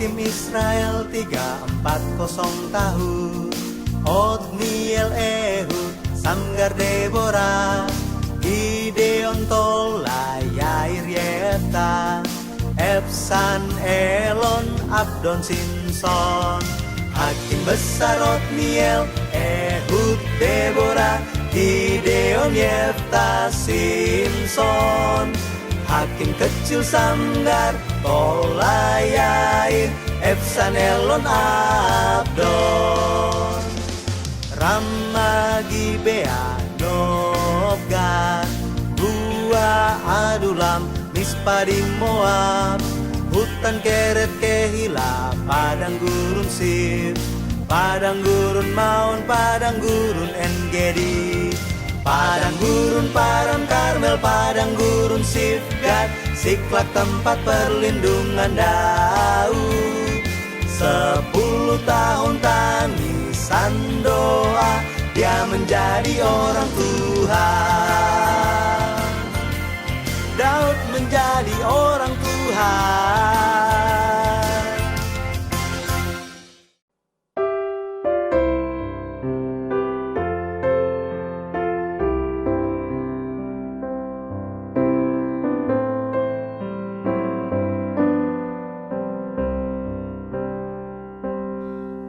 Hakim Israel 340 tahun. Otniel, Ehud, Samgar, Deborah, Gideon, Tola, Yair, Yefta, Epsan, Elon, Abdon, Simson. Hakim besar Otniel, Ehud, Deborah, Gideon, Yefta, Simson. Hakim kecil Samgar, Tola, Yair, Epsan, Elon, Abdon. Rama, Gibea, Nobgat, Gua, Adulam, Mispa di Moab, hutan Keret, Kehila, padang gurun Sif, padang gurun Maon, padang gurun Engedi, padang gurun Paran, Karmel, padang gurun Sifgat, Siklak tempat perlindungan Daud. 10 tahun tangisan doa, dia menjadi orang Tuhan. Daud menjadi orang Tuhan.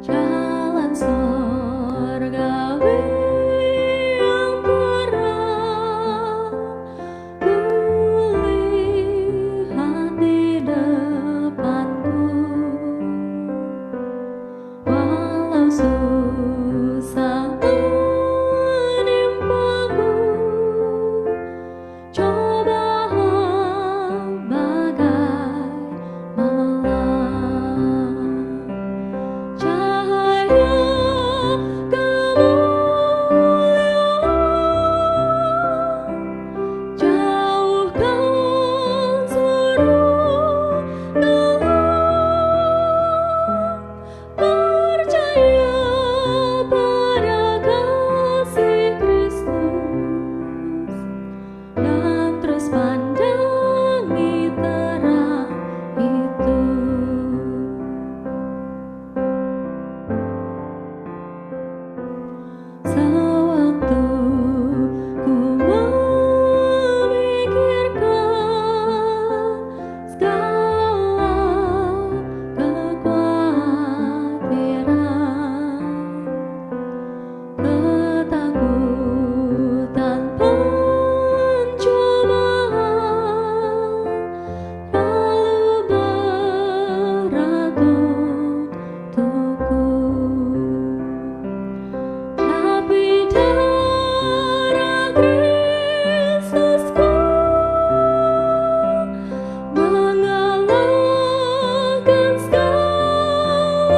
Jalan sorgawi yang terang kulihat di depanku, walau susah menimpaku, cobaan bagai malam. Cahaya kemuliaan jauhkan seluruh gelap. Percaya pada kasih Kristus dan terus pandangi terang itu. Sewaktu ku memikirkan segala kekhawatiran, ketakutan, pencobaan terlalu berat untukku. Tapi darah Kristusku mengalahkan segalanya.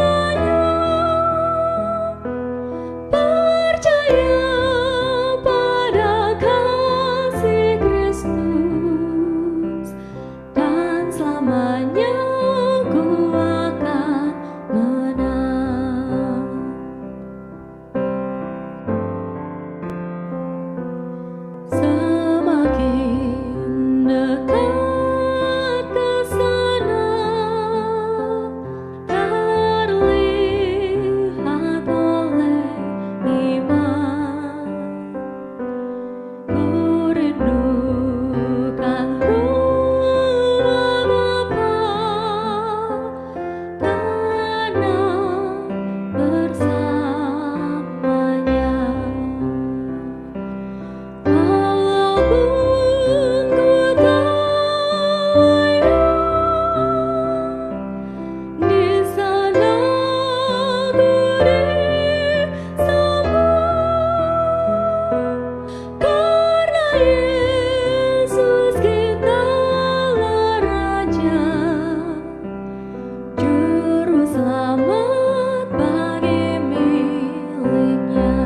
Percaya pada kasih Kristus dan selamanya ku akan menang. Semakin dekat ke sana, terlihat oleh iman. Ku rindukan rumah Bapa, tenang bersamanya. Walaupun ku tahu di sana ku disambut, karena Yesus kitalah Raja, Juru Selamat bagi miliknya.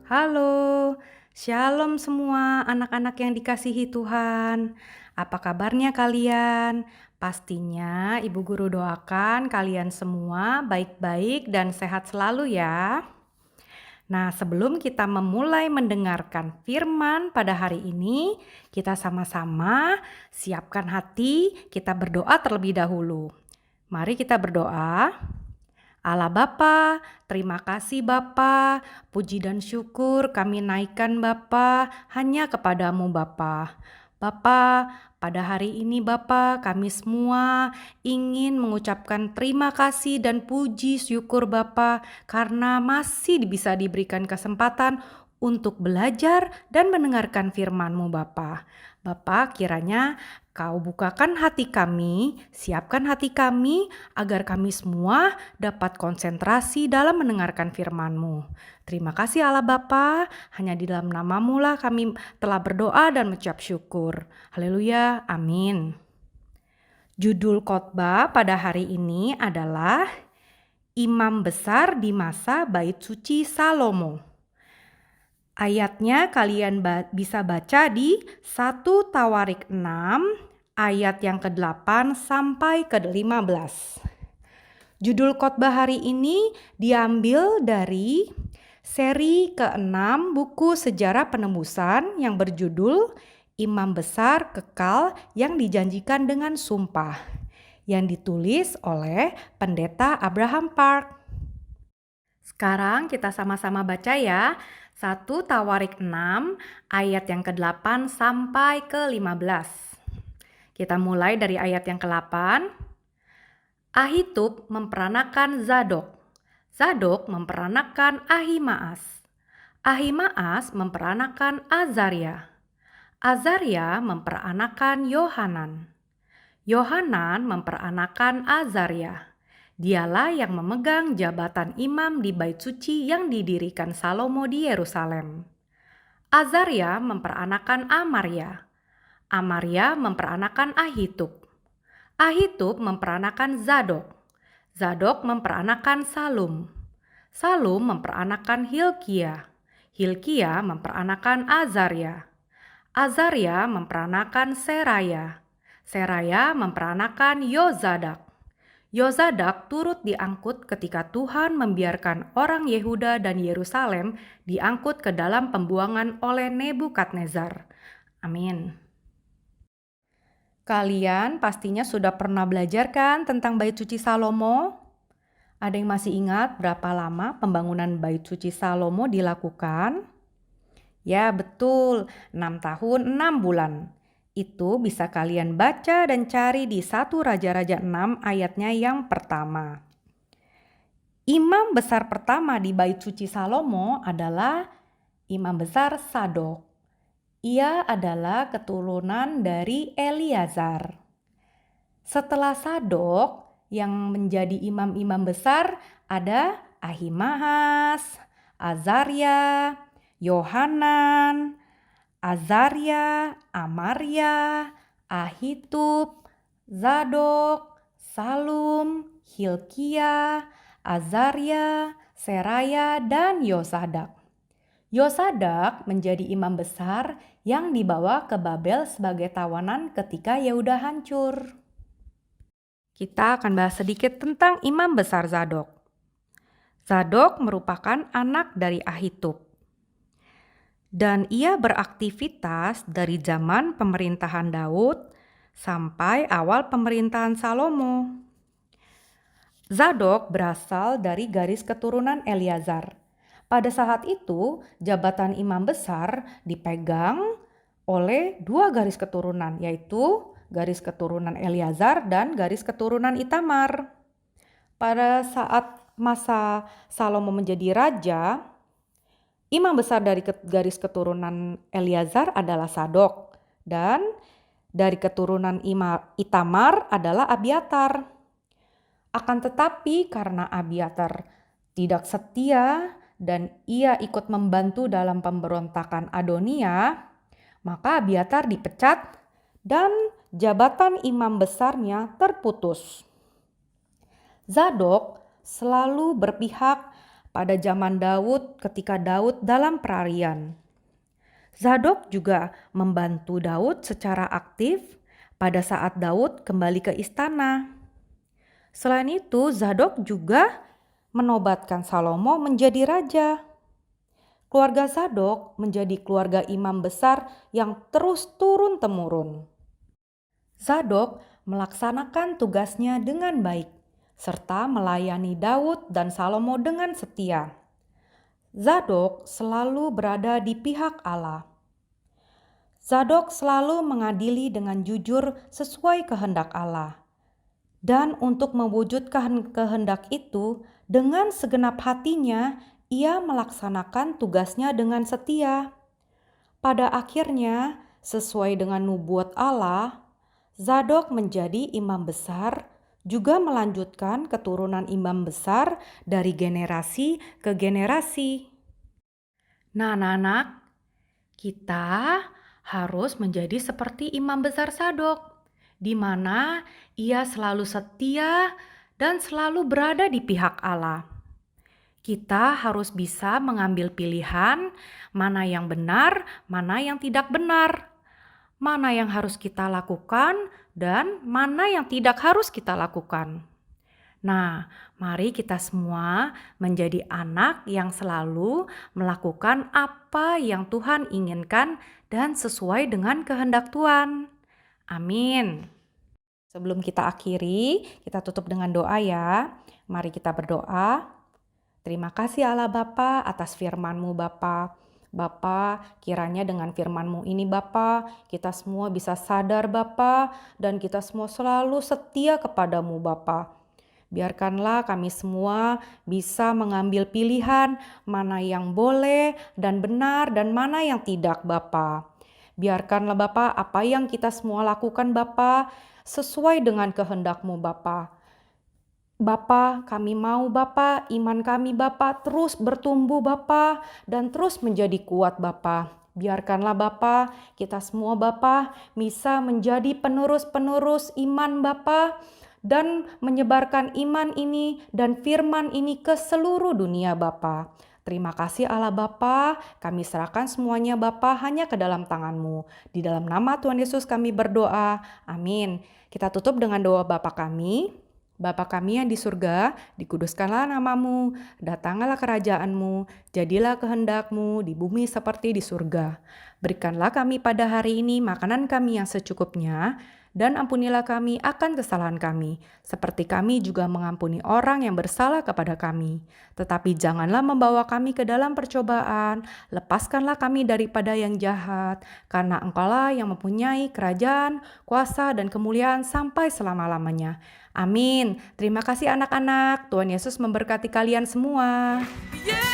Halo, shalom semua anak-anak yang dikasihi Tuhan. Apa kabarnya kalian? Pastinya Ibu Guru doakan kalian semua baik-baik dan sehat selalu ya. Nah, sebelum kita memulai mendengarkan firman pada hari ini, kita sama-sama siapkan hati, kita berdoa terlebih dahulu. Mari kita berdoa. Allah Bapa, terima kasih Bapa, puji dan syukur kami naikkan Bapa hanya kepadamu Bapa. Bapa, pada hari ini Bapa, kami semua ingin mengucapkan terima kasih dan puji syukur Bapa karena masih bisa diberikan kesempatan untuk belajar dan mendengarkan firman-Mu Bapa. Bapa, kiranya Kau bukakan hati kami, siapkan hati kami agar kami semua dapat konsentrasi dalam mendengarkan firman-Mu. Terima kasih Allah Bapa, hanya di dalam nama-Mu lah kami telah berdoa dan mengucap syukur. Haleluya, amin. Judul khotbah pada hari ini adalah Imam Besar di Masa Bait Suci Salomo. Ayatnya kalian bisa baca di 1 Tawarik 6 ayat yang ke-8 sampai ke-15. Judul khotbah hari ini diambil dari seri ke-6 buku Sejarah Penebusan yang berjudul Imam Besar Kekal yang Dijanjikan dengan Sumpah, yang ditulis oleh Pendeta Abraham Park. Sekarang kita sama-sama baca ya. 1 Tawarik 6 ayat yang ke-8 sampai ke-15. Kita mulai dari ayat yang ke-8. Ahitub memperanakan Zadok. Zadok memperanakan Ahimaas. Ahimaas memperanakan Azaria. Azaria memperanakan Yohanan. Yohanan memperanakan Azaria. Dialah yang memegang jabatan imam di bait suci yang didirikan Salomo di Yerusalem. Azaria memperanakan Amaria. Amaria memperanakan Ahitub. Ahitub memperanakan Zadok. Zadok memperanakan Salum. Salum memperanakan Hilkia. Hilkia memperanakan Azaria. Azaria memperanakan Seraya. Seraya memperanakan Yozadak. Yozadak turut diangkut ketika Tuhan membiarkan orang Yehuda dan Yerusalem diangkut ke dalam pembuangan oleh Nebukadnezar. Amin. Kalian pastinya sudah pernah belajar kan tentang Bait Suci Salomo? Ada yang masih ingat berapa lama pembangunan Bait Suci Salomo dilakukan? Ya betul, 6 tahun 6 bulan. Itu bisa kalian baca dan cari di 1 Raja-Raja 6 ayatnya yang pertama. Imam besar pertama di Bait Suci Salomo adalah Imam Besar Zadok. Ia adalah keturunan dari Eleazar. Setelah Zadok, yang menjadi imam-imam besar ada Ahimaas, Azaria, Yohanan, Azaria, Amaria, Ahitub, Zadok, Salum, Hilkia, Azaria, Seraya, dan Yosadak. Yosadak menjadi imam besar yang dibawa ke Babel sebagai tawanan ketika Yehuda hancur. Kita akan bahas sedikit tentang imam besar Zadok. Zadok merupakan anak dari Ahitub. Dan ia beraktivitas dari zaman pemerintahan Daud sampai awal pemerintahan Salomo. Zadok berasal dari garis keturunan Eleazar. Pada saat itu, jabatan imam besar dipegang oleh 2 garis keturunan, yaitu garis keturunan Eleazar dan garis keturunan Itamar. Pada saat masa Salomo menjadi raja, imam besar dari garis keturunan Eleazar adalah Zadok, dan dari keturunan Itamar adalah Abiatar. Akan tetapi karena Abiatar tidak setia dan ia ikut membantu dalam pemberontakan Adonia, maka Abiatar dipecat dan jabatan imam besarnya terputus. Zadok selalu berpihak pada zaman Daud ketika Daud dalam perarian. Zadok juga membantu Daud secara aktif pada saat Daud kembali ke istana. Selain itu, Zadok juga menobatkan Salomo menjadi raja. Keluarga Zadok menjadi keluarga imam besar yang terus turun-temurun. Zadok melaksanakan tugasnya dengan baik, serta melayani Daud dan Salomo dengan setia. Zadok selalu berada di pihak Allah. Zadok selalu mengadili dengan jujur sesuai kehendak Allah. Dan untuk mewujudkan kehendak itu, dengan segenap hatinya, ia melaksanakan tugasnya dengan setia. Pada akhirnya, sesuai dengan nubuat Allah, Zadok menjadi imam besar, juga melanjutkan keturunan imam besar dari generasi ke generasi. Nah, anak-anak, kita harus menjadi seperti imam besar Zadok, di mana ia selalu setia dan selalu berada di pihak Allah. Kita harus bisa mengambil pilihan mana yang benar, mana yang tidak benar, mana yang harus kita lakukan, dan mana yang tidak harus kita lakukan. Nah, mari kita semua menjadi anak yang selalu melakukan apa yang Tuhan inginkan dan sesuai dengan kehendak Tuhan. Amin. Sebelum kita akhiri, kita tutup dengan doa ya. Mari kita berdoa. Terima kasih Allah Bapa atas firman-Mu Bapa. Bapa, kiranya dengan firman-Mu ini Bapa, kita semua bisa sadar Bapa, dan kita semua selalu setia kepadamu Bapa. Biarkanlah kami semua bisa mengambil pilihan mana yang boleh dan benar dan mana yang tidak Bapa. Biarkanlah Bapa apa yang kita semua lakukan Bapa sesuai dengan kehendak-Mu Bapa. Bapa, kami mau Bapa, iman kami Bapa terus bertumbuh Bapa dan terus menjadi kuat Bapa. Biarkanlah Bapa, kita semua Bapa bisa menjadi penerus-penerus iman Bapa dan menyebarkan iman ini dan firman ini ke seluruh dunia Bapa. Terima kasih Allah Bapa, kami serahkan semuanya Bapa hanya ke dalam tangan-Mu. Di dalam nama Tuhan Yesus kami berdoa, amin. Kita tutup dengan doa Bapa kami. Bapa kami yang di surga, dikuduskanlah nama-Mu, datanglah kerajaan-Mu, jadilah kehendak-Mu di bumi seperti di surga. Berikanlah kami pada hari ini makanan kami yang secukupnya, dan ampunilah kami akan kesalahan kami, seperti kami juga mengampuni orang yang bersalah kepada kami. Tetapi janganlah membawa kami ke dalam percobaan, lepaskanlah kami daripada yang jahat, karena Engkaulah yang mempunyai kerajaan, kuasa, dan kemuliaan sampai selama-lamanya. Amin. Terima kasih anak-anak. Tuhan Yesus memberkati kalian semua. Yeah!